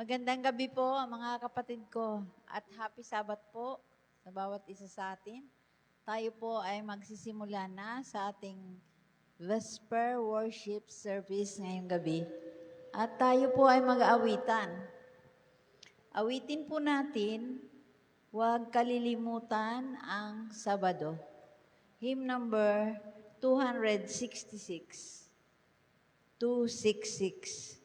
Magandang gabi po mga kapatid ko at happy Sabbath po sa bawat isa sa atin. Tayo po ay magsisimula na sa ating Vesper Worship Service ngayong gabi. At tayo po ay mag-aawitan. Awitin po natin, huwag kalilimutan ang Sabado. Hymn number 266. 266.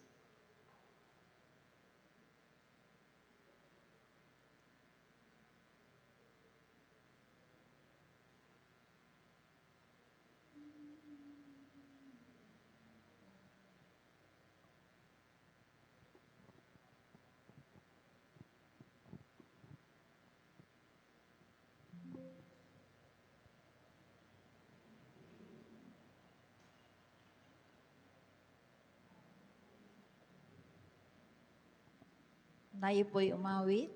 Tayo po'y umawit.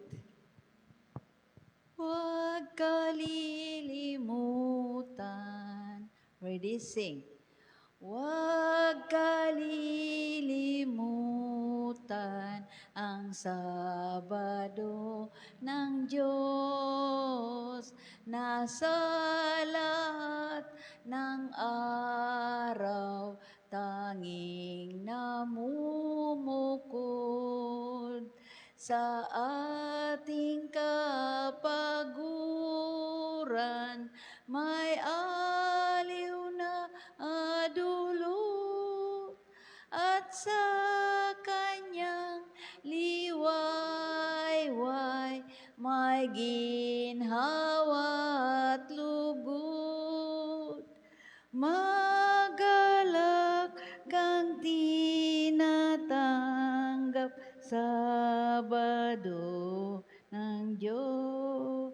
Huwag kalilimutan. Ready, sing. Huwag kalilimutan ang Sabado ng Diyos na sa lahat ng araw tanging namumukod sa ating kapaguran may aliw na dulot at sa kanyang liwayway may ginhawa at lugod. Magalak kang tinatanggap Sabado ng Diyos.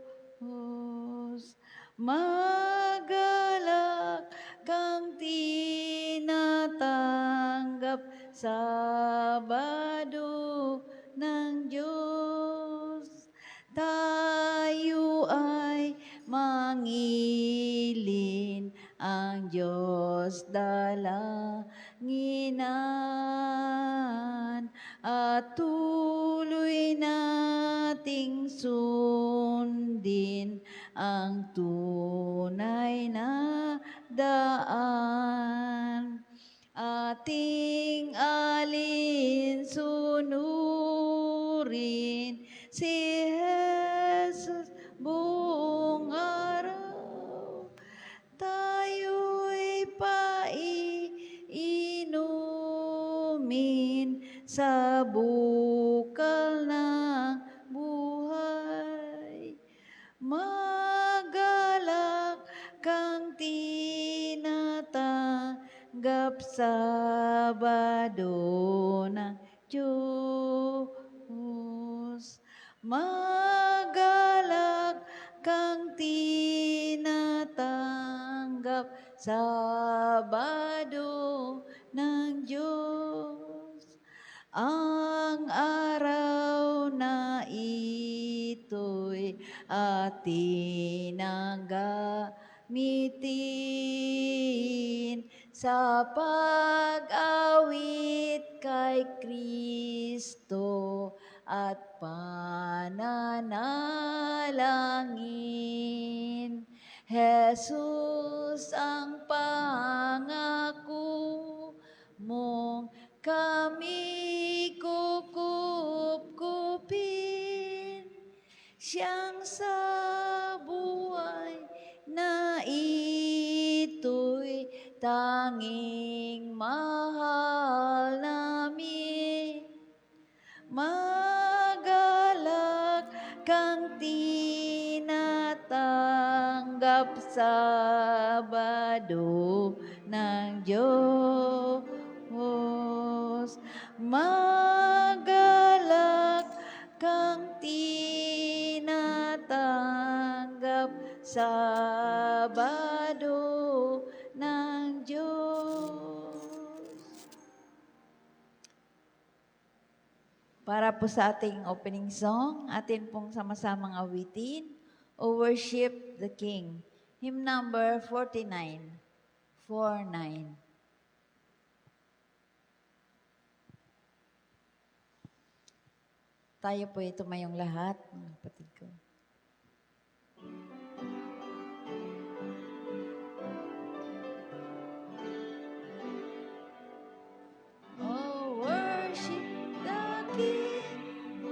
Magalak kang tinatanggap Sabado ng Diyos. Tayo ay mangilin ang Diyos dalanginan at tuloy nating sundin ang tunay na daan. Ating alinsunurin si Jesus buong araw. Tayo'y paiinumin sa bukal ng buhay. Magalak kang tinatanggap Sabado ng Diyos. Magalak kang tinatanggap Sabado ng Diyos. Ang araw na ito'y atin ang gamitin sa pag-awit kay Kristo at pananalangin. Jesus ang pangako mong kami kukupkupin. Siyang sa buhay na ito'y tanging mahal namin. Magalak kang tinatanggap Sabado ng Diyos. Magalak kang tinatanggap Sabado ng Diyos. Para po sa ating opening song, atin pong sama-samang awitin, O Worship the King. Hymn number 49. 49. Tayo po tumayong lahat, mga kapatid ko. Oh, worship the King.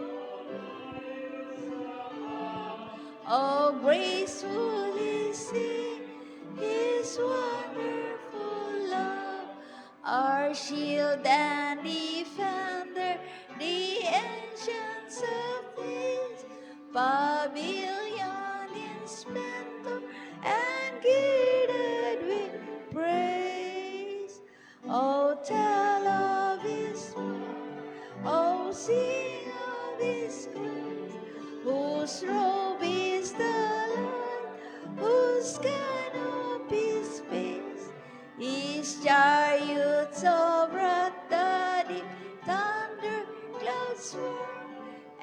Oh, gracefully sing His wonderful love, our shield and defender, the ancients of days, pavilion in splendor and girded with praise. Oh, tell of His word, oh, sing of His grace, whose robe is the light, whose canopy space, His chariots over the deep, thunder clouds swirl,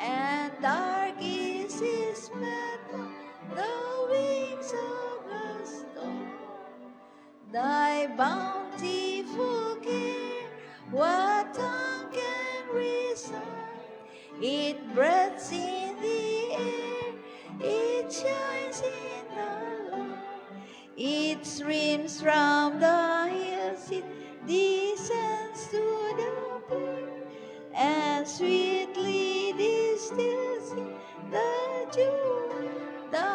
and dark is His path on the wings of the storm. Thy bountiful care, what tongue can recite? It breathes in the air, it shines in the light. It streams from the hills, it descends to the plain, and sweetly distills in the dew the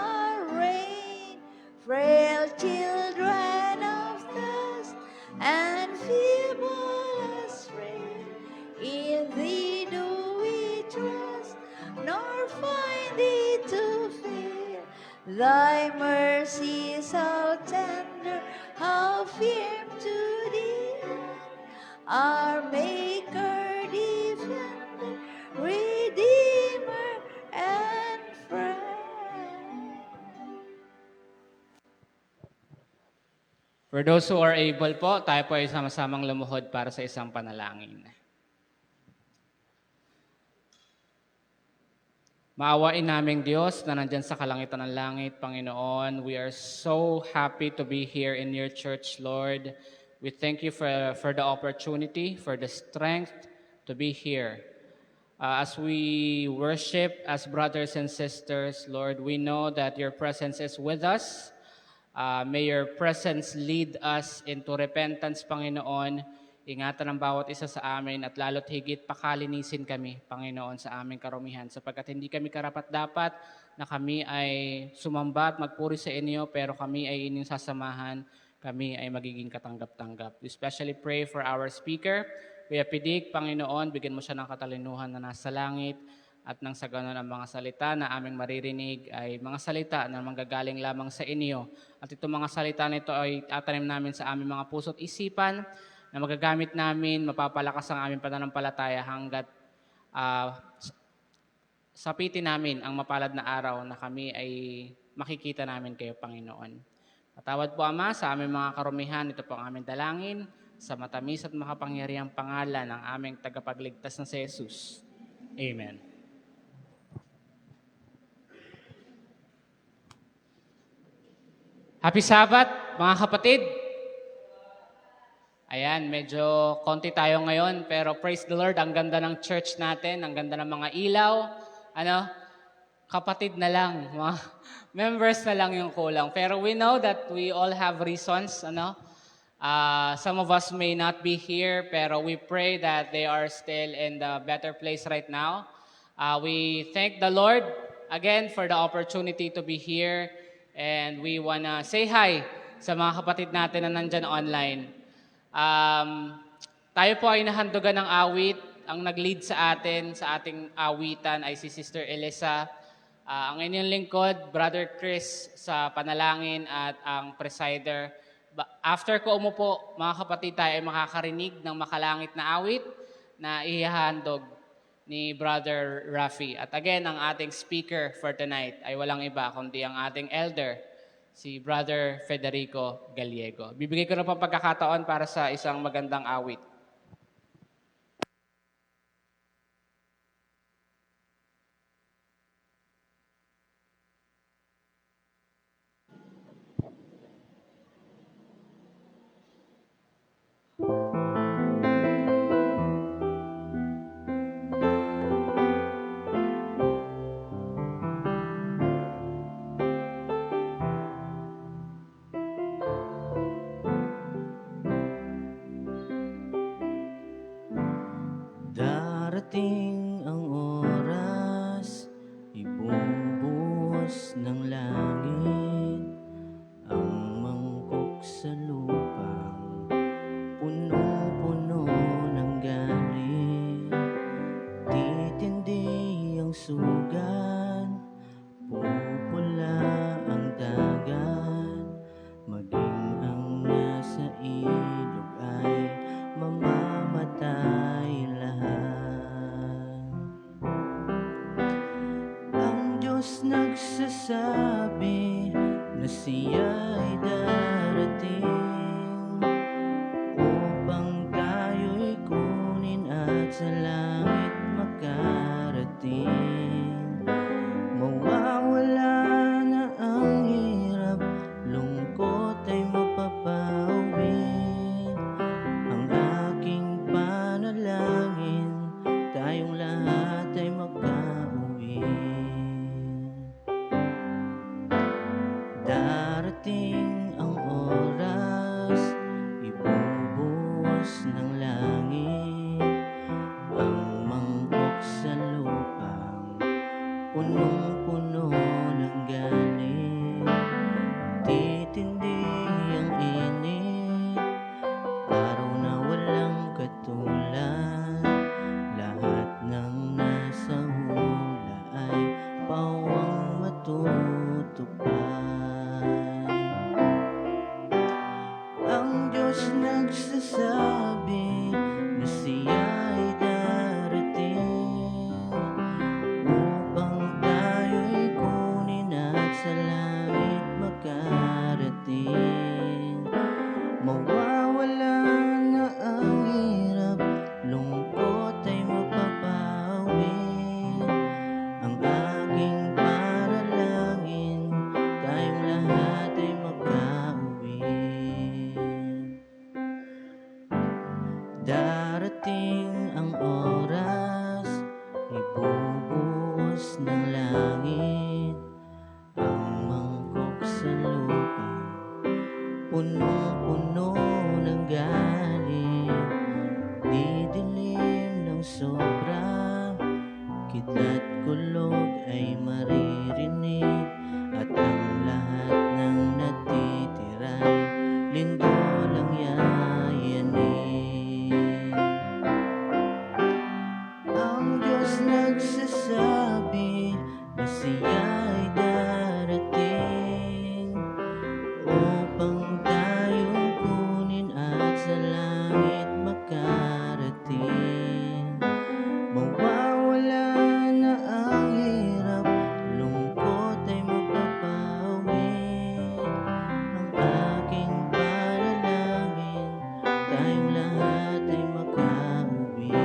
rain. Frail children of dust and feeble as rain, in Thee do we trust, nor find Thee to fail. Thy mercies how tender, how firm to the end, our Maker, Defender, Redeemer, and Friend. For those who are able po, tayo po ay sama-samang lumuhod para sa isang panalangin. Maawain naming Diyos na nandyan sa kalangitan ng langit, Panginoon. We are so happy to be here in your church, Lord. We thank you for the opportunity, for the strength to be here. As we worship as brothers and sisters, Lord, we know that your presence is with us. May your presence lead us into repentance, Panginoon. Ingatan ang bawat isa sa amin at lalo't higit pakalinisin kami, Panginoon, sa aming karumihan. Sapagkat hindi kami karapat-dapat na kami ay sumamba at magpuri sa inyo, pero kami ay inyong sasamahan, kami ay magiging katanggap-tanggap. We especially pray for our speaker, Kuya Pidik, Panginoon, bigyan mo siya ng katalinuhan na nasa langit, at nang sa ganon ang mga salita na aming maririnig ay mga salita na manggagaling lamang sa inyo. At itong mga salita nito ay tatanim namin sa aming mga puso't isipan na magagamit namin, mapapalakas ang aming pananampalataya hanggat sapitin namin ang mapalad na araw na kami ay makikita namin kayo, Panginoon. Patawad po, Ama, sa aming mga karumihan. Ito po ang aming dalangin sa matamis at makapangyarihang pangalan ng aming tagapagligtas na si Jesus. Amen. Happy Sabbath, mga kapatid. Ayan, medyo konti tayo ngayon, pero praise the Lord, ang ganda ng church natin, ang ganda ng mga ilaw. Kapatid na lang, mga members na lang yung kulang. Pero we know that we all have reasons, some of us may not be here, pero we pray that they are still in the better place right now. We thank the Lord again for the opportunity to be here. And we wanna say hi sa mga kapatid natin na nandyan online. Tayo po ay nahandugan ng awit. Ang nag-lead sa atin, sa ating awitan ay si Sister Elisa. Ang inyong lingkod, Brother Chris sa panalangin at ang presider. After ko umupo, mga kapatid, tayo ay makakarinig ng makalangit na awit na ihahandog ni Brother Rafi. At again, ang ating speaker for tonight ay walang iba kundi ang ating elder, si Brother Federico Gallego. Bibigay ko na pang pagkakataon para sa isang magandang awit. Darating ang oras, ibubuhos ng langit ang mangkok sa lupang punong-puno ng galit. Titindi ang sugat, pupula ang dagat, maging ang nasa ilog ay mamamatay lahat. Ang Diyos nagsasabi na siya'y darating upang tayo'y kunin at sa langit makarating. Mawawala na ang hirap, lungkot ay mapapauwi. Ang aking panalangin, tayong lahat ay makauwi. Darating ang oras, ibubuhos ng langit ang mangkok sa lupang punong-puno ng galit. Titindi ang init, araw na walang katulad. Lahat ng nasa hula ay pawang matutupad. Ang Diyos nagsasabi na siya'y darating upang tayo'y kunin at sa langit makarating. Mawawala na ang hirap, lungkot ay mapapawi. Ang aking panalangin, tayong lahat ay makauwi. Darating ang oras, ibubuhos ng langit ang mangkok sa lupa, punong-puno ng galit. Didilim ng sobra, kidlat kulog ay maririnig, at ang lahat ng natitira'y lindol ang yayanig. Ang Diyos nagsasabi na siya'y darating upang tayong kunin at sa langit makarating. Mawawala na ang hirap, lungkot ay mapapawi. Ang aking panalangin, tayong lahat ay makauwi.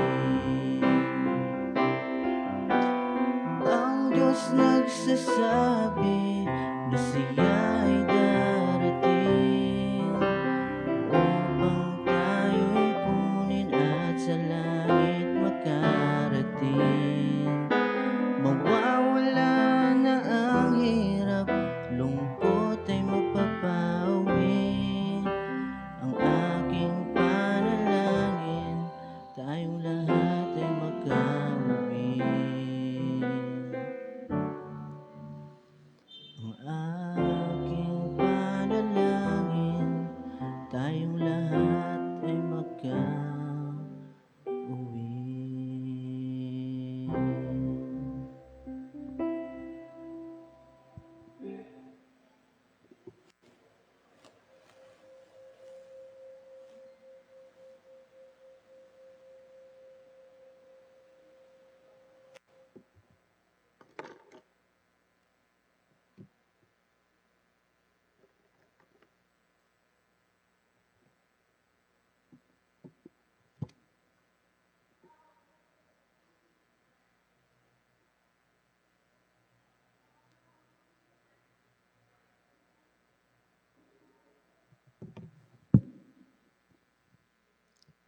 Ang Diyos nagsasabi na siya'y darating upang tayo'y kunin at sa langit makarating. Mawawala na ang hirap, lungkot ay mapapawi. Ang aking panalangin, tayong lahat ay makauwi. Ang aking panalangin, tayong lahat ay makauwi.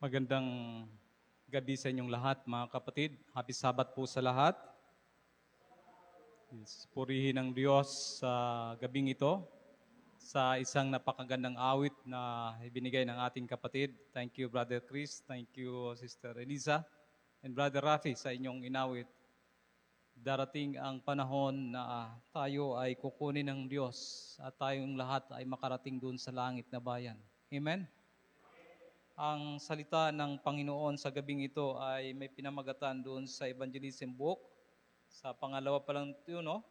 Magandang gabi sa inyong lahat, mga kapatid. Happy Sabbath po sa lahat. Purihin ang Diyos sa gabing ito sa isang napakagandang awit na ibinigay ng ating kapatid. Thank you, Brother Chris. Thank you, Sister Elisa. and Brother Rafi sa inyong inawit, darating ang panahon na tayo ay kukunin ng Diyos at tayong lahat ay makarating doon sa langit na bayan. Amen? Ang salita ng Panginoon sa gabing ito ay may pinamagatan doon sa Evangelism book. Sa pangalawa pa lang ito, no?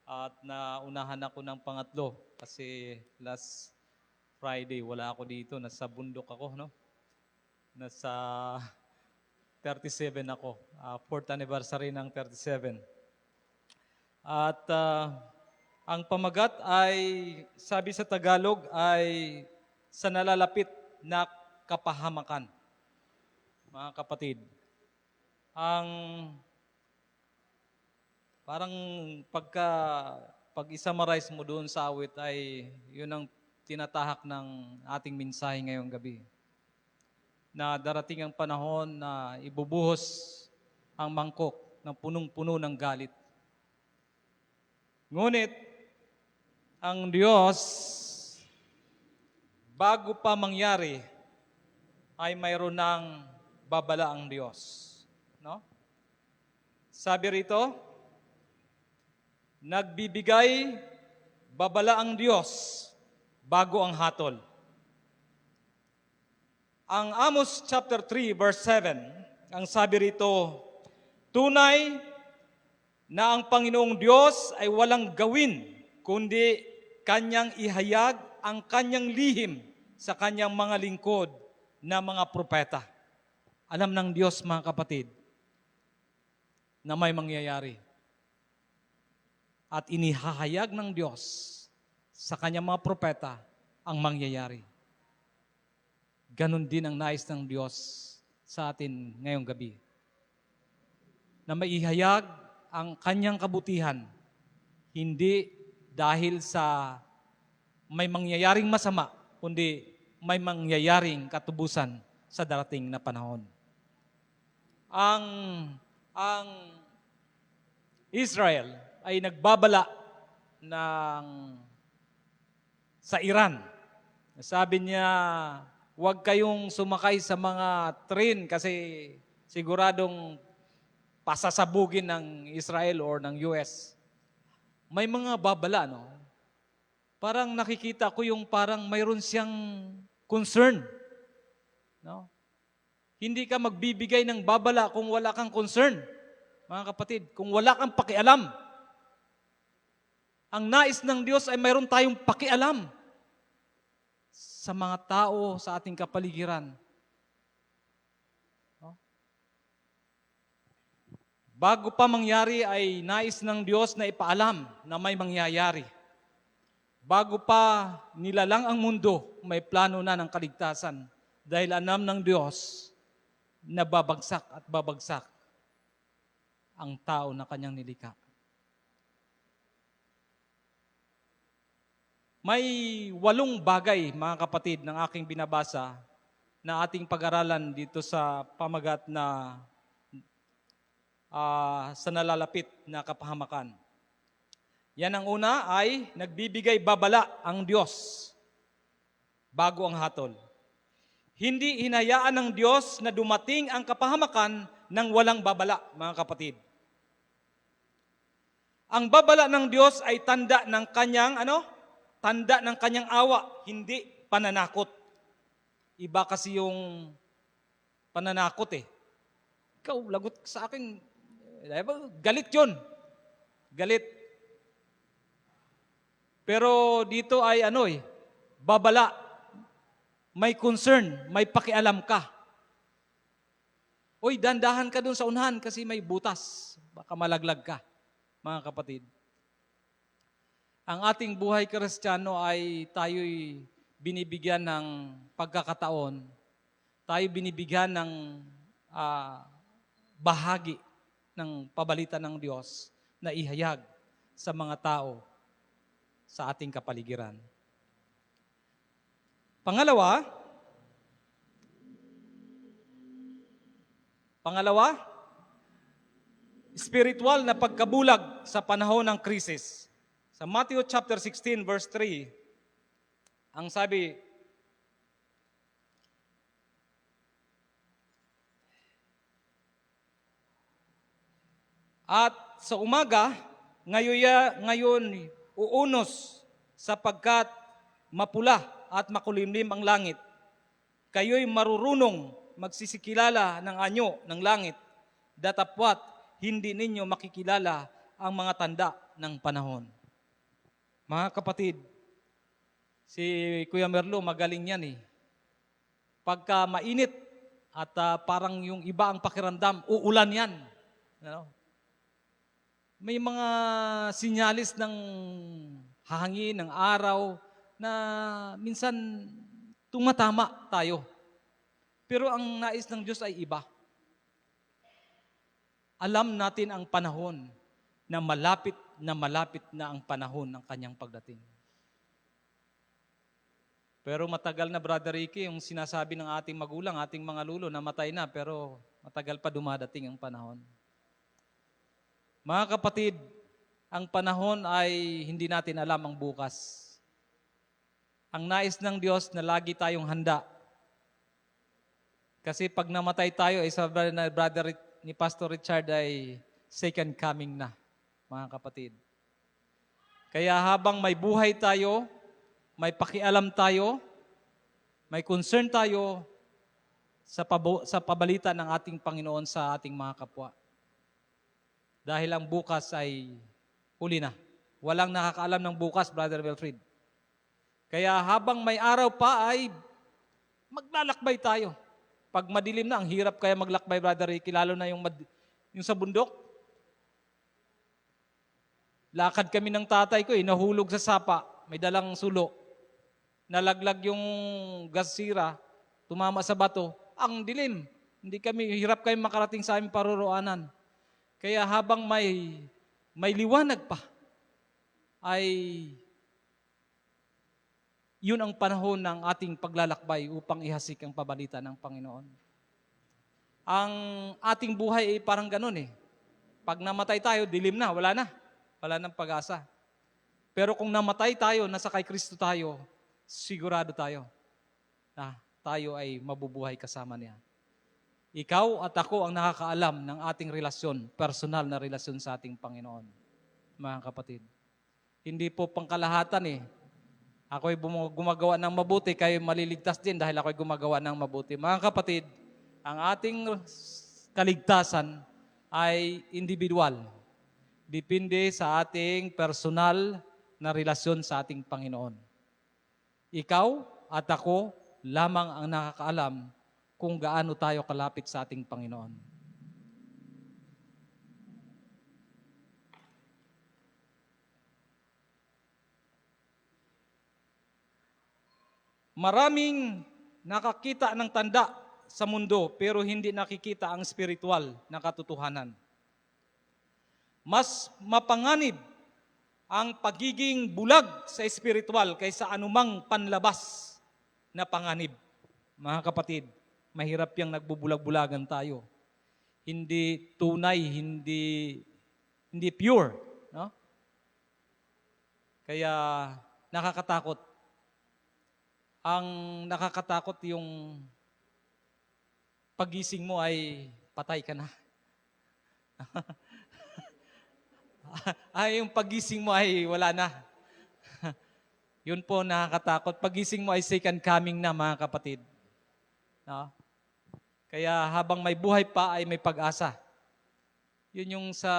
At naunahan ako ng pangatlo kasi last Friday wala ako dito. Nasa bundok ako, no? Nasa 37 ako. 4th anniversary ng 37. At ang pamagat ay, sabi sa Tagalog, ay sa nalalapit na kapahamakan. Mga kapatid, ang parang pag-isummarize mo doon sa awit ay yun ang tinatahak ng ating mensahe ngayong gabi. Na darating ang panahon na ibubuhos ang mangkok ng punong-puno ng galit. Ngunit, ang Diyos, bago pa mangyari, ay mayroon ng babala ang Diyos. No? Sabi rito, nagbibigay babala ang Diyos bago ang hatol. Ang Amos chapter 3 verse 7, ang sabi rito, tunay na ang Panginoong Diyos ay walang gawin, kundi kanyang ihayag ang kanyang lihim sa kanyang mga lingkod na mga propeta. Alam ng Diyos, mga kapatid, na may mangyayari. At inihahayag ng Diyos sa kanyang mga propeta ang mangyayari. Ganon din ang nais ng Diyos sa atin ngayong gabi. Na maihayag ang kanyang kabutihan, hindi dahil sa may mangyayaring masama, kundi may mangyayaring katubusan sa darating na panahon. Ang Israel ay nagbabala sa Iran. Sabi niya, huwag kayong sumakay sa mga train kasi siguradong pasasabugin ng Israel or ng US. May mga babala, no? Parang nakikita ko yung parang mayroon siyang concern. No? Hindi ka magbibigay ng babala kung wala kang concern. Mga kapatid, kung wala kang pakialam. Ang nais ng Diyos ay mayroon tayong pakialam sa mga tao sa ating kapaligiran. No? Bago pa mangyari ay nais ng Diyos na ipaalam na may mangyayari. Bago pa nilalang ang mundo, may plano na ng kaligtasan dahil alam ng Diyos na babagsak at babagsak ang tao na kanyang nilikha. May 8 bagay, mga kapatid, ng aking binabasa na ating pag-aralan dito sa pamagat na sa nalalapit na kapahamakan. Yan ang una ay nagbibigay babala ang Diyos bago ang hatol. Hindi hinayaan ng Diyos na dumating ang kapahamakan ng walang babala, mga kapatid. Ang babala ng Diyos ay tanda ng kanyang Tanda ng kanyang awa, hindi pananakot. Iba kasi yung pananakot eh. Ikaw, lagot sa akin. Galit yun. Galit. Pero dito ay babala. May concern, may pakialam ka. Uy, dandahan ka dun sa unahan kasi may butas. Baka malaglag ka, mga kapatid. Ang ating buhay Kristiyano ay tayo'y binibigyan ng pagkakataon. Tayo binibigyan ng bahagi ng pabalita ng Diyos na ihayag sa mga tao sa ating kapaligiran. Pangalawa, spiritual na pagkabulag sa panahon ng krisis. Sa Matthew chapter 16 verse 3, ang sabi, At sa umaga, ngayon uunos sapagkat mapula at makulimlim ang langit. Kayo'y marurunong magsisikilala ng anyo ng langit, datapwat hindi ninyo makikilala ang mga tanda ng panahon. Mga kapatid, si Kuya Merlo magaling yan eh. Pagka mainit at parang yung iba ang pakiramdam, uulan yan. Ano? May mga sinyalis ng hangin, ng araw, na minsan tumatama tayo. Pero ang nais ng Diyos ay iba. Alam natin ang panahon na malapit na ang panahon ng kanyang pagdating. Pero matagal na, Brother Ricky, yung sinasabi ng ating magulang, ating mga lulo, namatay na, pero matagal pa dumadating ang panahon. Mga kapatid, ang panahon ay hindi natin alam ang bukas. Ang nais ng Diyos na lagi tayong handa. Kasi pag namatay tayo, sabi na brother ni Pastor Richard ay second coming na, mga kapatid. Kaya habang may buhay tayo, may pakialam tayo, may concern tayo sa pabalita ng ating Panginoon sa ating mga kapwa. Dahil ang bukas ay huli na. Walang nakakaalam ng bukas, Brother Wilfrid. Kaya habang may araw pa ay maglalakbay tayo. Pag madilim na, ang hirap kaya maglakbay, Brother Ricky, lalo na yung sa bundok. Lakad kami ng tatay ko, nahulog sa sapa, may dalang sulo. Nalaglag yung gasira, tumama sa bato. Ang dilim. Hirap kami makarating sa aming paruroonan. Kaya habang may liwanag pa, ay yun ang panahon ng ating paglalakbay upang ihasik ang pabalita ng Panginoon. Ang ating buhay ay parang ganun eh. Pag namatay tayo, dilim na, wala na. Wala nang pag-asa. Pero kung namatay tayo, nasa kay Kristo tayo, sigurado tayo na tayo ay mabubuhay kasama niya. Ikaw at ako ang nakakaalam ng ating relasyon, personal na relasyon sa ating Panginoon. Mga kapatid, hindi po pangkalahatan eh. Ako'y gumagawa ng mabuti, kayo maliligtas din dahil ako'y gumagawa ng mabuti. Mga kapatid, ang ating kaligtasan ay individual. Depende sa ating personal na relasyon sa ating Panginoon. Ikaw at ako lamang ang nakakaalam kung gaano tayo kalapit sa ating Panginoon. Maraming nakakita ng tanda sa mundo pero hindi nakikita ang spiritual na katotohanan. Mas mapanganib ang pagiging bulag sa spiritual kaysa anumang panlabas na panganib. Mga kapatid, mahirap yung nagbubulag-bulagan tayo. Hindi tunay, hindi pure. No? Kaya nakakatakot. Ang nakakatakot yung pagising mo ay patay ka na. Ay, yung pagising mo ay wala na. Yun po nakakatakot. Pagising mo ay second coming na, mga kapatid. No? Kaya habang may buhay pa ay may pag-asa. Yun yung sa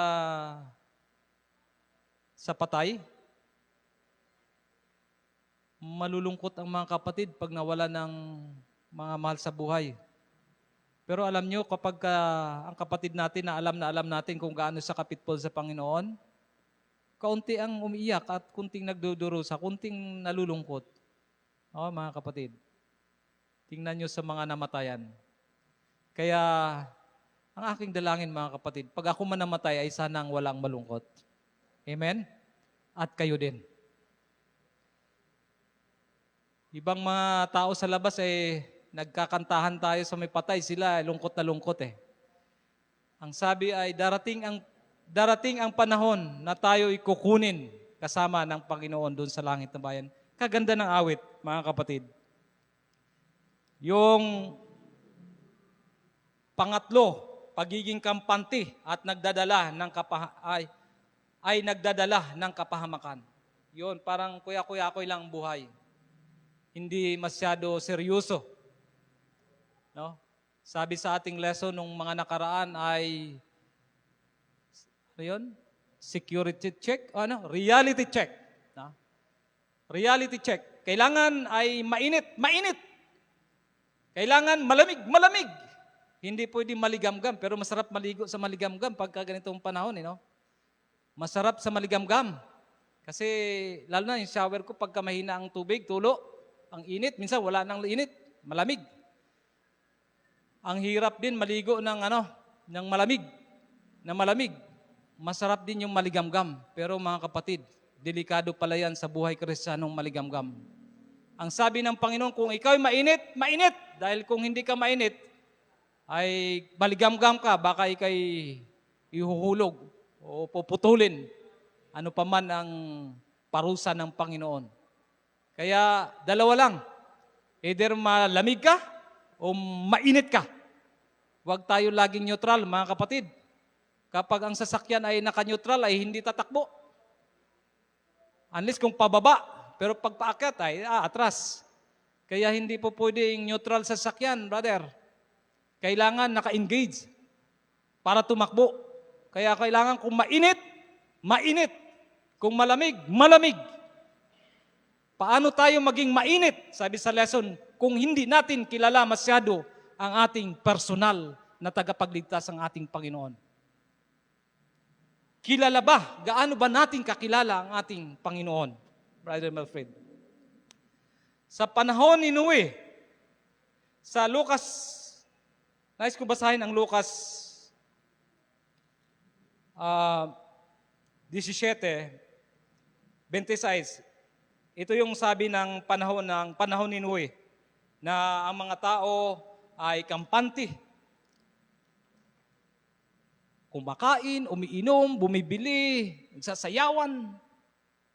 patay. Malulungkot ang mga kapatid pag nawala ng mga mahal sa buhay. Pero alam nyo, kapag ang kapatid natin na alam natin kung gaano sa kapitpol sa Panginoon, kaunti ang umiiyak at kunting nagdudurusa, kunting nalulungkot. O, mga kapatid, tingnan nyo sa mga namatayan. Kaya, ang aking dalangin, mga kapatid, pag ako man namatay ay sanang walang malungkot. Amen? At kayo din. Ibang mga tao sa labas nagkakantahan tayo sa may patay, sila lungkot na lungkot eh. Ang sabi ay darating ang panahon na tayo ikukunin kasama ng Panginoon doon sa langit na bayan. Kaganda ng awit, mga kapatid. Yung pangatlo pagiging kampante at nagdadala ng ay nagdadala ng kapahamakan. Yun, parang kuya-kuya-kuy lang ang buhay. Hindi masyado seryoso. No? Sabi sa ating lesson nung mga nakaraan ay ano yun? Security check, reality check. No? Reality check. Kailangan ay mainit. Kailangan malamig. Hindi pwede maligamgam, pero masarap maligo sa maligamgam pagka ganitong panahon, no? Masarap sa maligamgam. Kasi lalo na yung shower ko pagka mahina ang tubig, tulo, ang init, minsan wala nang init, malamig. Ang hirap din maligo ng malamig. Masarap din yung maligamgam. Pero mga kapatid, delikado pala yan sa buhay Kristiyanong maligamgam. Ang sabi ng Panginoon, kung ikaw ay mainit. Dahil kung hindi ka mainit, ay maligamgam ka, baka ikay ihuhulog o puputulin. Ano pa man ang parusa ng Panginoon. Kaya dalawa lang. Either malamig ka o mainit ka. Huwag tayo laging neutral, mga kapatid. Kapag ang sasakyan ay naka-neutral, ay hindi tatakbo. Unless kung pababa, pero pag paakyat ay atras. Kaya hindi po pwedeng neutral sa sasakyan, brother. Kailangan naka-engage para tumakbo. Kaya kailangan kung mainit. Kung malamig. Paano tayo maging mainit? Sabi sa lesson, kung hindi natin kilala masyado ang ating personal na tagapagligtas ang ating Panginoon. Kilala ba? Gaano ba natin kakilala ang ating Panginoon? Brother Melfred. Sa panahon ni Noe, sa Lucas, nais ko basahin ang Lucas 17:26. Ito yung sabi ng panahon ni Noe na ang mga tao ay kampante. Kumakain, umiinom, bumibili, nagsasayawan.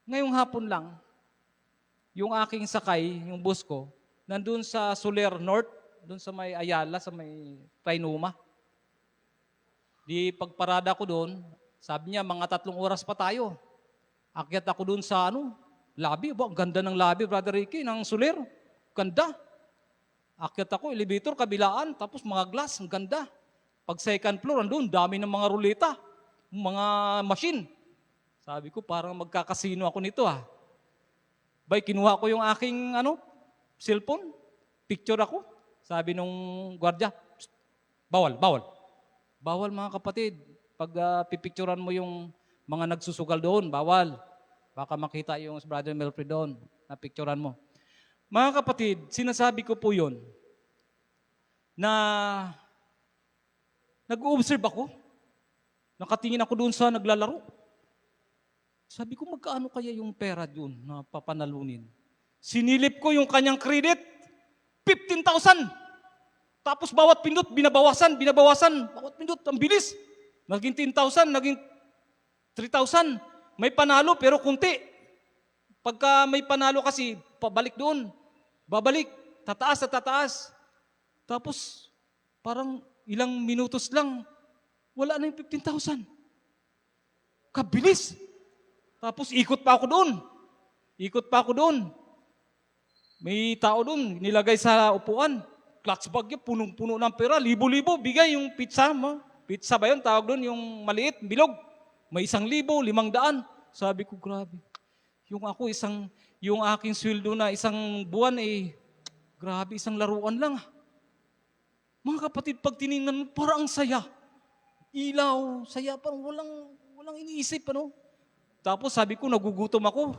Ngayong hapon lang, yung aking sakay, yung bus ko, nandun sa Soler North, dun sa may Ayala, sa may Trinoma. Di pagparada ko doon, sabi niya, mga 3 oras pa tayo. Akyat ako doon sa lobby. Ang ganda ng lobby, Brother Ricky, ng Soler. Ganda. Akyat ako, elevator, kabilaan, tapos mga glass, ang ganda. Pag second floor, andun, dami ng mga ruleta, mga machine. Sabi ko, parang magkakasino ako nito Bay, kinuha ko yung aking cellphone, picture ako. Sabi nung gwardiya, bawal. Bawal mga kapatid. Pag pipicturan mo yung mga nagsusugal doon, bawal. Baka makita yung Brother Melfred doon na picturan mo. Mga kapatid, sinasabi ko po yun na nag-observe ako. Nakatingin ako doon sa naglalaro. Sabi ko, magkaano kaya yung pera doon na papanalunin? Sinilip ko yung kanyang credit, 15,000. Tapos bawat pindot, binabawasan. Bawat pindot, ang bilis. Naging 10,000, naging 3,000. May panalo pero kunti. Pagka may panalo kasi, pabalik doon. Babalik, tataas. Tapos, parang ilang minutos lang, wala na yung 15,000. Kabilis. Tapos ikot pa ako doon. May tao doon, nilagay sa upuan. Clutch bag yun, punong-puno ng pera, libo-libo, bigay yung pizza. Pizza ba yun? Tawag doon, yung maliit, bilog. May 1,000, 500. Sabi ko, grabe. Yung aking sweldo na isang buwan, grabe, isang laruan lang. Mga kapatid, pag tinignan mo, parang ang saya. Ilaw, saya, parang walang iniisip, Tapos sabi ko, nagugutom ako.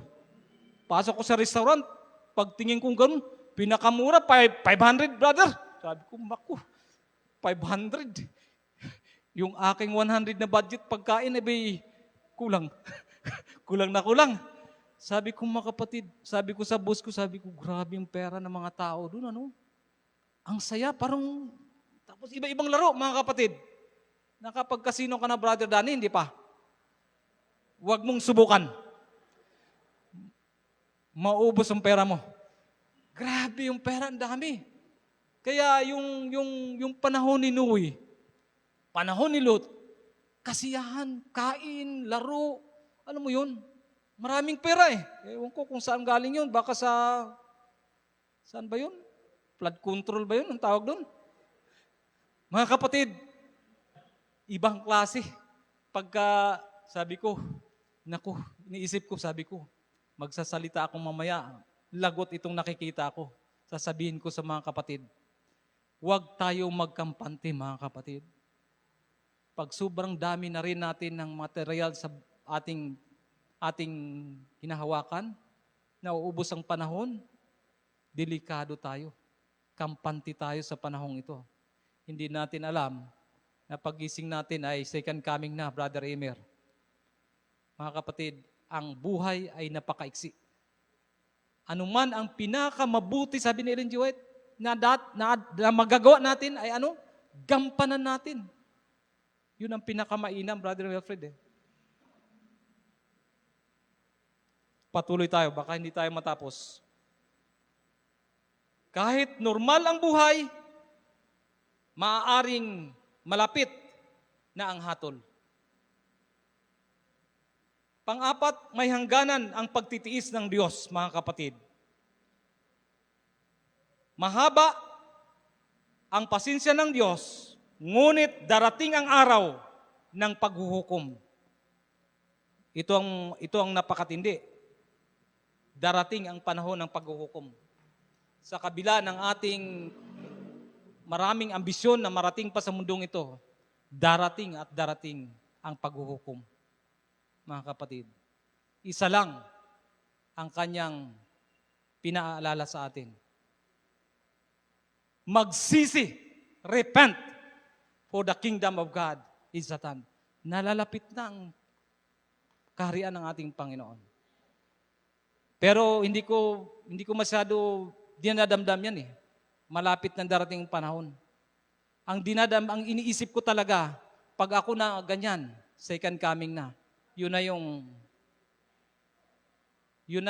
Pasok ko sa restaurant, pagtingin kong ganun, pinakamura, 500, brother. Sabi ko, maku, 500. Yung aking 100 na budget pagkain, kulang. kulang. Sabi ko, mga kapatid, sabi ko sa boss ko, grabe yung pera ng mga tao doon, Ang saya, parang, tapos iba-ibang laro, mga kapatid. Nakapag-casino ka na, Brother Danny, hindi pa. Huwag mong subukan. Maubos ang pera mo. Grabe yung pera, ang dami. Kaya yung panahon ni Noe, Panahon ni Lot, kasiyahan, kain, laro, alam mo yun, maraming pera eh. Ewan ko kung saan galing yun, baka saan ba yun? Flood control ba yun, ang tawag doon? Mga kapatid, ibang klase. Pagka sabi ko, naku, iniisip ko, sabi ko, magsasalita akong mamaya, lagot itong nakikita ko. Sasabihin ko sa mga kapatid, huwag tayo magkampante mga kapatid. Pag sobrang dami na rin natin ng material sa ating hinahawakan, nauubos ang panahon, delikado tayo. Kampante tayo sa panahong ito. Hindi natin alam na pagising natin ay second coming na, Brother Emer. Mga kapatid, ang buhay ay napakaiksi. Ano man ang pinakamabuti, sabi ni Ellen G. White, na magagawa natin ay ano? Gampanan natin. Yun ang pinakamainam, Brother Wilfred. Patuloy tayo, baka hindi tayo matapos. Kahit normal ang buhay, maaaring malapit na ang hatol. Pang-apat, may hangganan ang pagtitiis ng Diyos, mga kapatid. Mahaba ang pasensya ng Diyos, ngunit darating ang araw ng paghuhukom. Ito ang napakatindi. Darating ang panahon ng paghuhukom. Sa kabila ng ating maraming ambisyon na marating pa sa mundong ito, darating at darating ang paghuhukom. Mga kapatid, isa lang ang kanyang pinaalala sa atin. Magsisi, repent, for the kingdom of God is at hand. Nalalapit na ang kaharian ng ating Panginoon. Pero hindi ko masyado dinadamdam yan eh. Malapit na darating panahon. Ang iniisip ko talaga, pag ako na ganyan, second coming na, yun na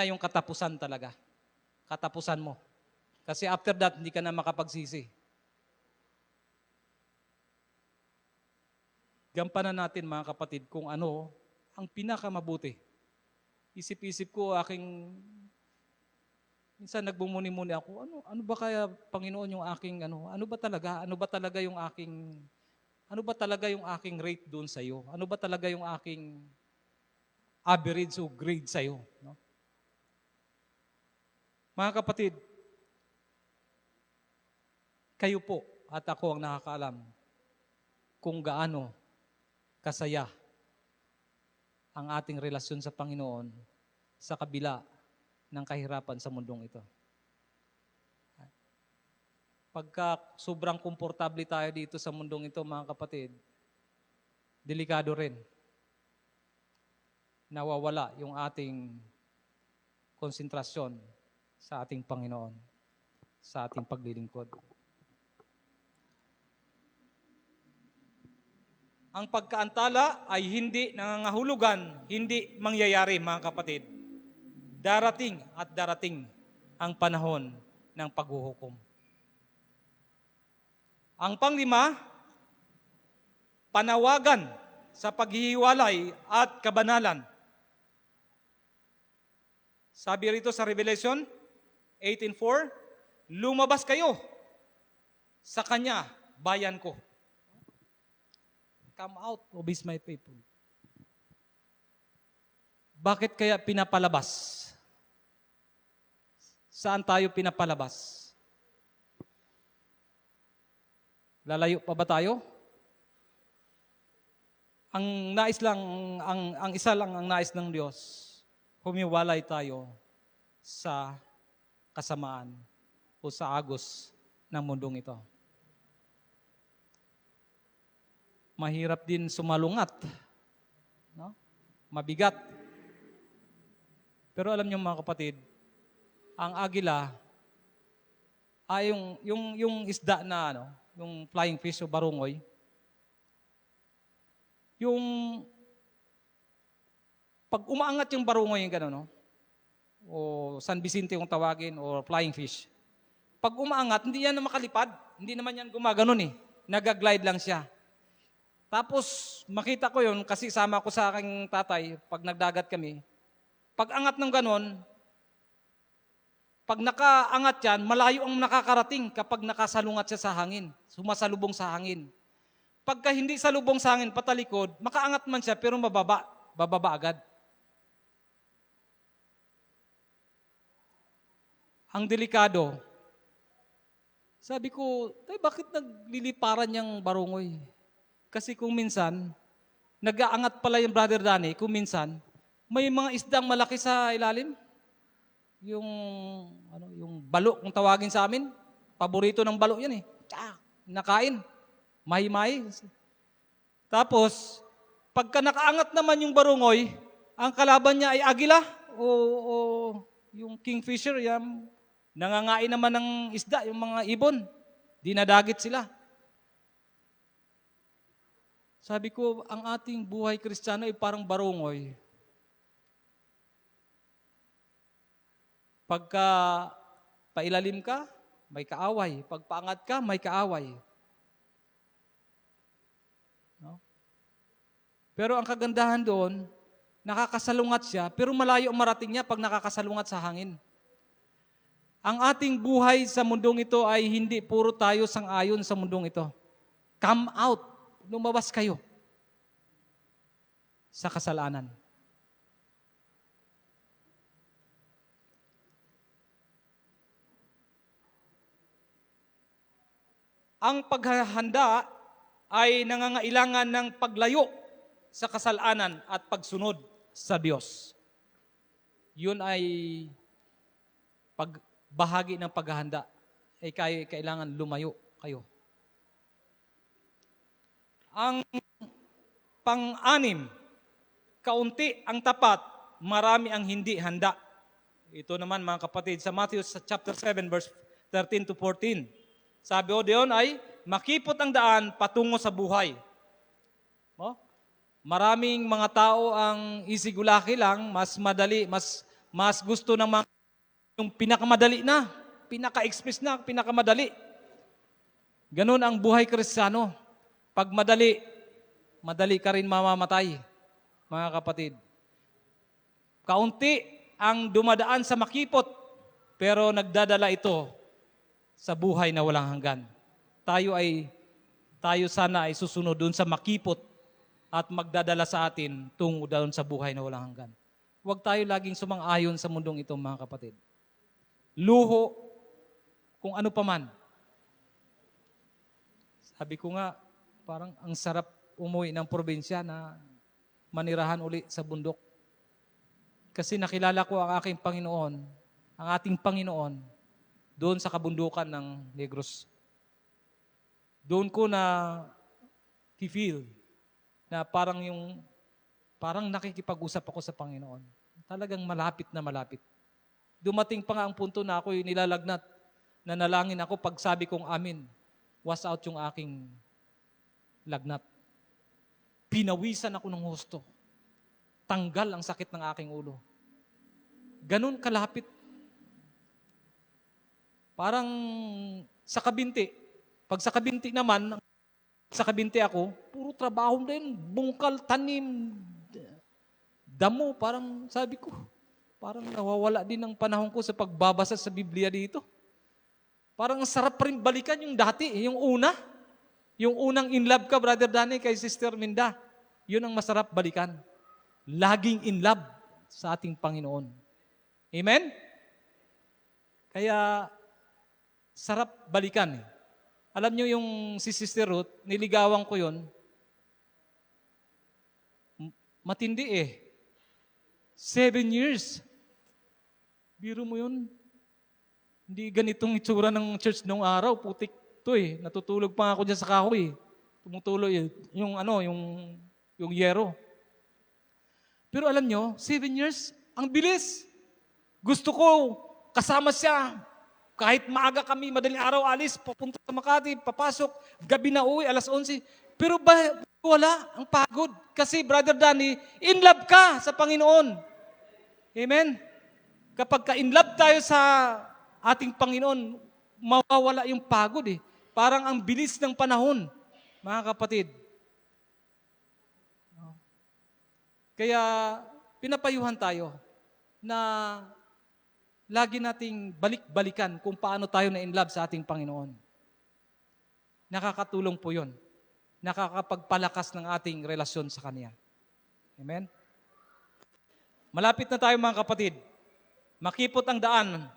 yung katapusan talaga. Katapusan mo. Kasi after that, hindi ka na makapagsisi. Gampanan natin mga kapatid kung ano ang pinakamabuti. Isip-isip ko minsan nagbumuni-muni ako, ano ba kaya Panginoon yung aking ano ba talaga yung aking rate doon sa iyo? Ano ba talaga yung aking average o grade sa iyo, no? Mga kapatid, kayo po at ako ang nakakaalam kung gaano kasaya ang ating relasyon sa Panginoon sa kabila ng kahirapan sa mundong ito. Pagka sobrang komportable tayo dito sa mundong ito, mga kapatid, delikado rin. Nawawala yung ating konsentrasyon sa ating Panginoon, sa ating paglilingkod. Ang pagkaantala ay hindi nangangahulugan, hindi mangyayari, mga kapatid. Darating at darating ang panahon ng paghuhukom. Ang panglima, panawagan sa paghihiwalay at kabanalan. Sabi rito sa Revelation 18:4, lumabas kayo sa Kanya, bayan ko. Come out of my people. Bakit kaya pinapalabas? Saan tayo pinapalabas? Lalayo pa ba tayo? Ang isa lang ang nais ng Diyos, humiwalay tayo sa kasamaan o sa agos ng mundong ito. Mahirap din sumalungat, no? Mabigat. Pero alam niyo mga kapatid, ang agila ay yung isda na yung flying fish o barungoy. Yung pag umaangat yung barungoy yung gano'n, no? O San Vicente yung tawagin o flying fish. Pag umaangat, hindi yan na makalipad. Hindi naman yan gumaganon eh. Nagaglide lang siya. Tapos makita ko yun kasi sama ko sa aking tatay pag nagdagat kami. Pag angat ng ganon, pag nakaangat yan, malayo ang nakakarating kapag nakasalungat siya sa hangin. Sumasalubong sa hangin. Pagka hindi salubong sa hangin, patalikod, makaangat man siya pero bababa agad. Ang delikado. Sabi ko, bakit nagliliparan yung barungoy? Kasi kung minsan, nag-aangat pala yung Brother Danny, kung minsan, may mga isdang malaki sa ilalim. Yung balo, kung tawagin sa amin, paborito ng balo yan eh. Nakain. Mahi-mahi. Tapos, pagka nakaangat naman yung barungoy, ang kalaban niya ay agila o yung kingfisher, yan, nangangain naman ng isda, yung mga ibon. Dinadagit sila. Sabi ko, ang ating buhay Kristiyano ay parang barungoy. Pagka pailalim ka, may kaaway. Pag paangat ka, may kaaway. No? Pero ang kagandahan doon, nakakasalungat siya, pero malayo ang marating niya pag nakakasalungat sa hangin. Ang ating buhay sa mundong ito ay hindi puro tayo sang-ayon sa mundong ito. Come out. Lumabas kayo sa kasalanan. Ang paghahanda ay nangangailangan ng paglayo sa kasalanan at pagsunod sa Diyos. Yun ay bahagi ng paghahanda. Ay kailangan lumayo kayo. Ang pang-anim, kaunti ang tapat, marami ang hindi handa. Ito naman mga kapatid, sa Matthew chapter 7 verse 13 to 14. Sabi o diyon ay, makipot ang daan patungo sa buhay. Maraming mga tao ang isigulaki lang, mas madali, mas gusto ng mga yung pinakamadali na, pinaka-express na, pinakamadali. Ganun ang buhay Kristiyano. Pag madali ka rin mamamatay, mga kapatid. Kaunti ang dumadaan sa makipot, pero nagdadala ito sa buhay na walang hanggan. Tayo sana ay susunod dun sa makipot at magdadala sa atin tungo doon sa buhay na walang hanggan. Huwag tayo laging sumang-ayon sa mundong ito, mga kapatid. Luho, kung ano pa man. Sabi ko nga, parang ang sarap umuwi ng probinsya na manirahan uli sa bundok. Kasi nakilala ko ang aking Panginoon, ang ating Panginoon, doon sa kabundukan ng Negros. Doon ko na feel na parang nakikipag-usap ako sa Panginoon. Talagang malapit na malapit. Dumating pa nga ang punto na ako'y nilalagnat, na nalangin ako pag sabi kong amin, was out yung aking lagnat. Pinawisan ako ng husto. Tanggal ang sakit ng aking ulo. Ganun kalapit. Parang sa kabinti. Pag sa kabinti naman, sa kabinti ako, puro trabaho din, bungkal, tanim, damo. Parang sabi ko, parang nawawala din ang panahon ko sa pagbabasa sa Biblia dito. Parang sarap pa rin balikan yung dati, yung una. Yung unang in love ka, Brother Danny, kay Sister Minda. Yun ang masarap balikan. Laging in love sa ating Panginoon. Amen? Kaya, sarap balikan. Alam nyo yung si Sister Ruth, niligawan ko yun. Matindi 7 years. Biro mo yun. Hindi ganitong itsura ng church nung araw. Putik to Natutulog pa ako dyan sa kahoy. Tumutuloy yung yero. Pero alam nyo, 7 years, ang bilis. Gusto ko, kasama siya. Kahit maaga kami, madaling araw alis, papunta sa Makati, papasok, gabi na uwi, alas 11. Pero wala ang pagod. Kasi, Brother Danny, in love ka sa Panginoon. Amen? Kapag ka-in love tayo sa ating Panginoon, mawawala yung pagod Parang ang bilis ng panahon, mga kapatid. Kaya pinapayuhan tayo na lagi nating balik-balikan kung paano tayo na in love sa ating Panginoon. Nakakatulong po yun. Nakakapagpalakas ng ating relasyon sa Kanya. Amen? Malapit na tayo mga kapatid. Makipot ang daan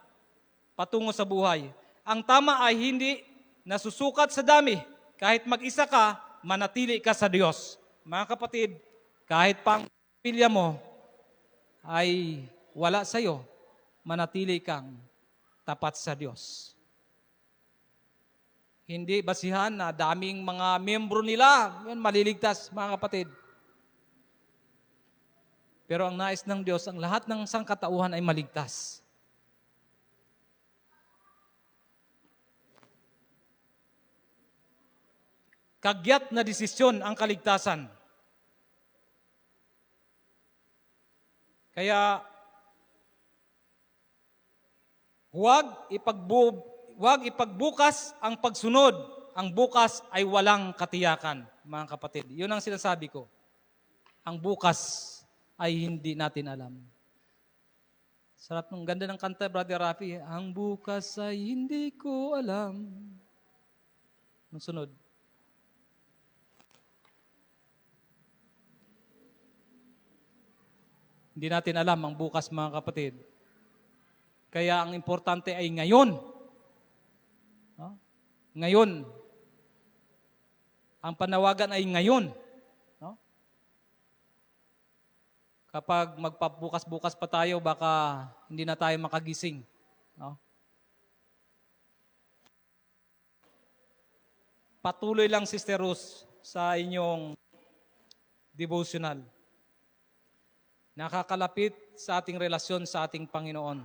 patungo sa buhay. Ang tama ay hindi nasusukat sa dami. Kahit mag-isa ka, manatili ka sa Diyos. Mga kapatid, kahit pang pamilya mo ay wala sa'yo, manatili kang tapat sa Diyos. Hindi basihan na daming mga membro nila, yan, maliligtas, mga kapatid. Pero ang nais ng Diyos, ang lahat ng sangkatauhan ay maligtas. Kagyat na desisyon ang kaligtasan. Kaya, huwag ipagbukas ang pagsunod. Ang bukas ay walang katiyakan, mga kapatid. Yun ang sinasabi ko. Ang bukas ay hindi natin alam. Sarap ng ganda ng kanta, Brother Rafi. Ang bukas ay hindi ko alam. Ang sunod. Hindi natin alam ang bukas, mga kapatid. Kaya ang importante ay ngayon. No? Ngayon. Ang panawagan ay ngayon. No? Kapag magpabukas-bukas pa tayo, baka hindi na tayo makagising. No? Patuloy lang, Sister Ruth, sa inyong devotional. Nakakalapit sa ating relasyon sa ating Panginoon.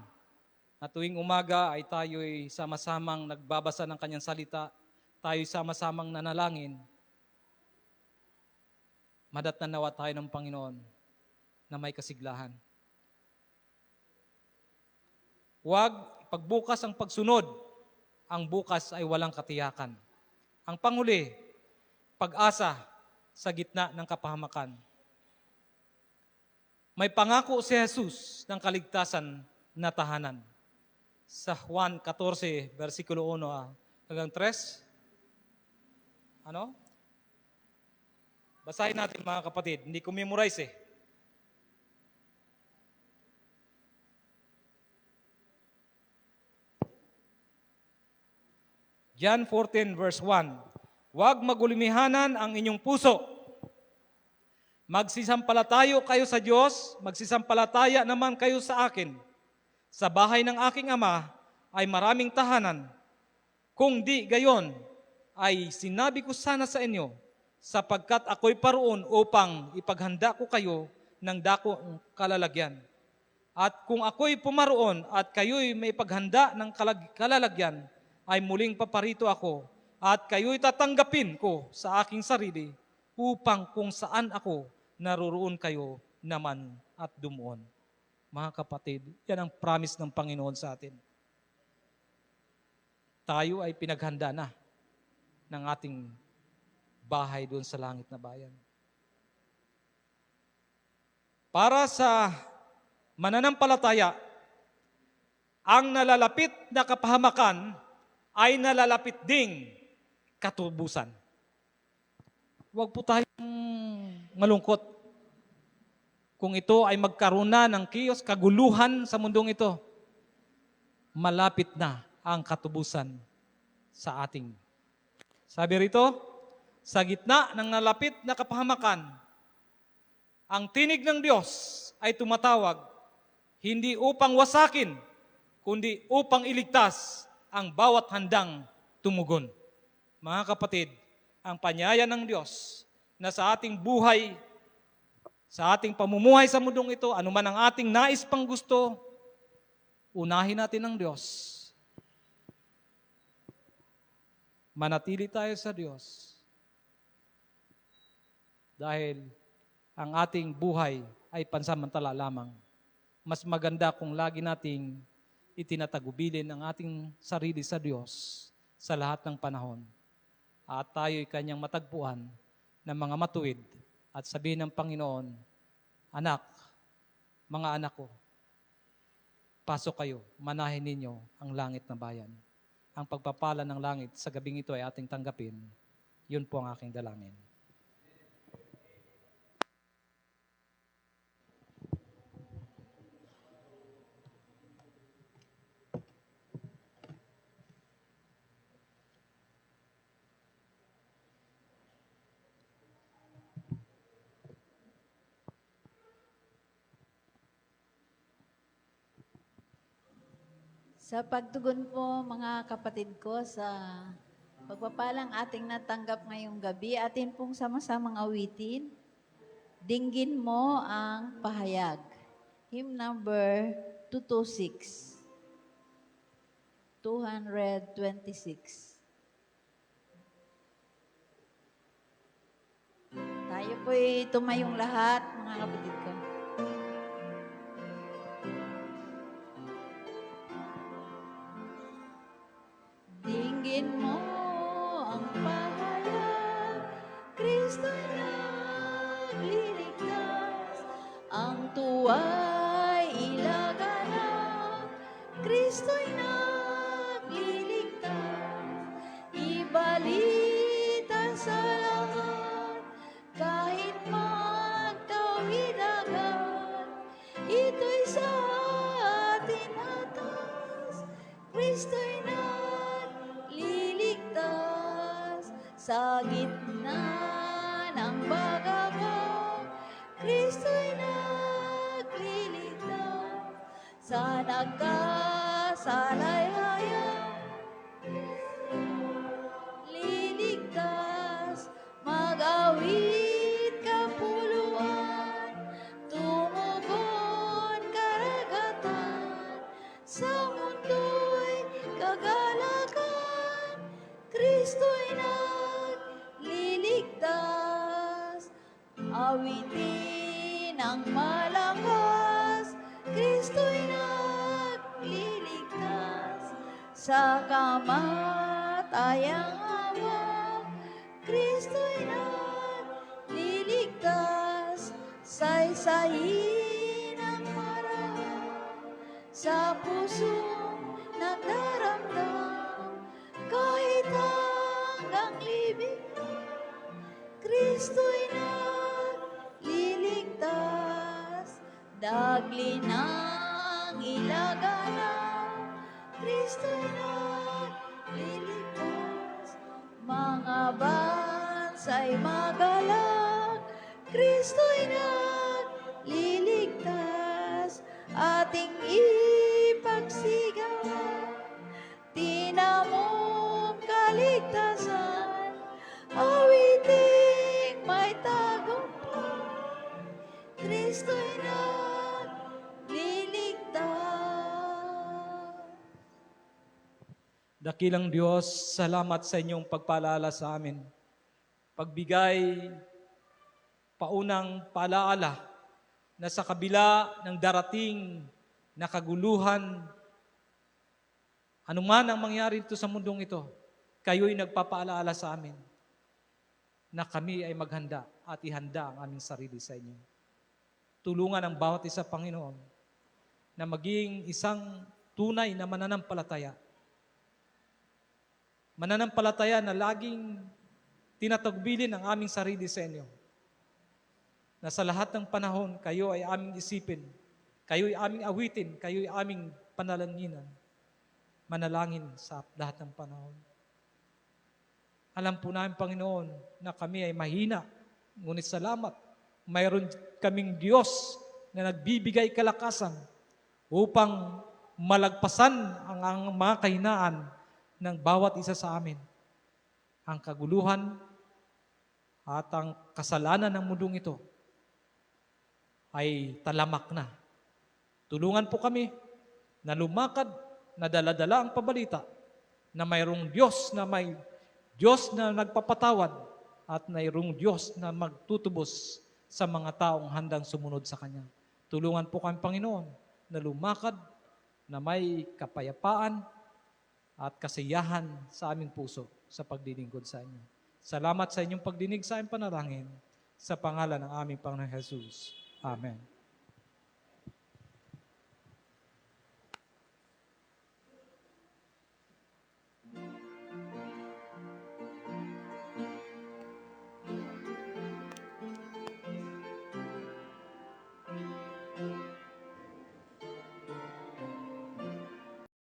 Na tuwing umaga ay tayo'y sama-samang nagbabasa ng Kanyang salita, tayo'y sama-samang nanalangin. Madatnanawa tayo ng Panginoon na may kasiglahan. Huwag pagbukas ang pagsunod, ang bukas ay walang katiyakan. Ang panghuli, pag-asa sa gitna ng kapahamakan. May pangako si Jesus ng kaligtasan na tahanan. Sa Juan 14, versikulo 1 hanggang 3. Ano? Basahin natin, mga kapatid. Hindi ko memorize eh. John 14, verse 1. Huwag magulimahanan ang inyong puso. Magsisampalataya kayo sa Diyos, magsisampalataya naman kayo sa akin. Sa bahay ng aking Ama ay maraming tahanan. Kung di gayon, ay sinabi ko sana sa inyo, sapagkat ako'y paroon upang ipaghanda ko kayo ng dakong kalalagyan. At kung ako'y pumaroon at kayo'y may paghanda ng kalalagyan, ay muling paparito ako at kayo'y tatanggapin ko sa aking sarili upang kung saan ako naroroon kayo naman at dumuon. Mga kapatid, yan ang promise ng Panginoon sa atin. Tayo ay pinaghanda na ng ating bahay doon sa langit na bayan. Para sa mananampalataya, ang nalalapit na kapahamakan ay nalalapit ding katubusan. Huwag po tayong malungkot kung ito ay magkaroon na ng kiyos, kaguluhan sa mundong ito. Malapit na ang katubusan sa ating. Sabi rito, sa gitna ng nalapit na kapahamakan, ang tinig ng Diyos ay tumatawag, hindi upang wasakin, kundi upang iligtas ang bawat handang tumugon. Mga kapatid, ang panyaya ng Diyos na sa ating buhay, sa ating pamumuhay sa mundong ito, anuman ang ating nais pang gusto, unahin natin ang Diyos. Manatili tayo sa Diyos. Dahil ang ating buhay ay pansamantala lamang. Mas maganda kung lagi nating itinatagubilin ang ating sarili sa Diyos sa lahat ng panahon. At tayo'y Kanyang matagpuan ng mga matuwid at sabihin ng Panginoon, Anak, mga anak ko, pasok kayo, manahin ninyo ang langit na bayan. Ang pagpapala ng langit sa gabing ito ay ating tanggapin. Yun po ang aking dalangin. Sa pagtugon po mga kapatid ko sa pagpapalang ating natanggap ngayong gabi, atin pong sama-samang awitin, Dinggin Mo ang Pahayag. Hymn number 226. 226. Tayo po'y tumayong lahat, mga kapatid ko. Dinggin mo ang pahayag, Kristo'y nagliligtas, ang tuwa'y ilaganap, Kristo'y nagliligtas, ibalita sa lahat, kahit magtawid agad, ito'y sa atin atas, Kristo'y liligtas sa gitna ng bagabag, Kristo'y nagliligtas sa nagkasalayhayan, liligtas, mag-awit kapuluan, tumugon karagatan, sa mundo'y kagalakan, Kristo'y nagliligtas, awitin ang malakas, Kristo'y nagliligtas, sa kamatayang hawak, Kristo'y nagliligtas, saysayin ang marahas, sa pusong nagdaramdam, kahit hanggang libing, Kristo'y nagliligtas, dagli ng ilaganap, Kristo'y nagliligtas, mga bansa'y magalak, Kristo'y nagliligtas, ating ipagsigawan, tinamong kaligtasan, awiting may tagumpay, Kristo'y nagliligtas. Dakilang Diyos, salamat sa inyong pagpaalala sa amin. Pagbigay, paunang paalaala na sa kabila ng darating na kaguluhan, anuman ang mangyari dito sa mundong ito, kayo'y nagpapaalaala sa amin na kami ay maghanda at ihanda ang aming sarili sa inyo. Tulungan ang bawat isa, Panginoon, na maging isang tunay na mananampalataya. Mananampalataya na laging tinatagbilin ang aming sarili sa inyo. Na sa lahat ng panahon, kayo ay aming isipin, kayo ay aming awitin, kayo ay aming panalanginan. Manalangin sa lahat ng panahon. Alam po namin, Panginoon, na kami ay mahina, ngunit salamat, mayroon kaming Diyos na nagbibigay kalakasan upang malagpasan ang mga kahinaan ng bawat isa sa amin. Ang kaguluhan at ang kasalanan ng mundong ito ay talamak na. Tulungan po kami na lumakad, na dala-dala ang pabalita na mayroong Diyos na may Diyos na nagpapatawad at mayroong Diyos na magtutubos sa mga taong handang sumunod sa Kanya. Tulungan po kami, Panginoon, na lumakad na may kapayapaan at kasiyahan sa aming puso sa pagdilingkod sa inyo. Salamat sa inyong pagdinig sa aming panalangin sa pangalan ng aming Panginoon Jesus. Amen.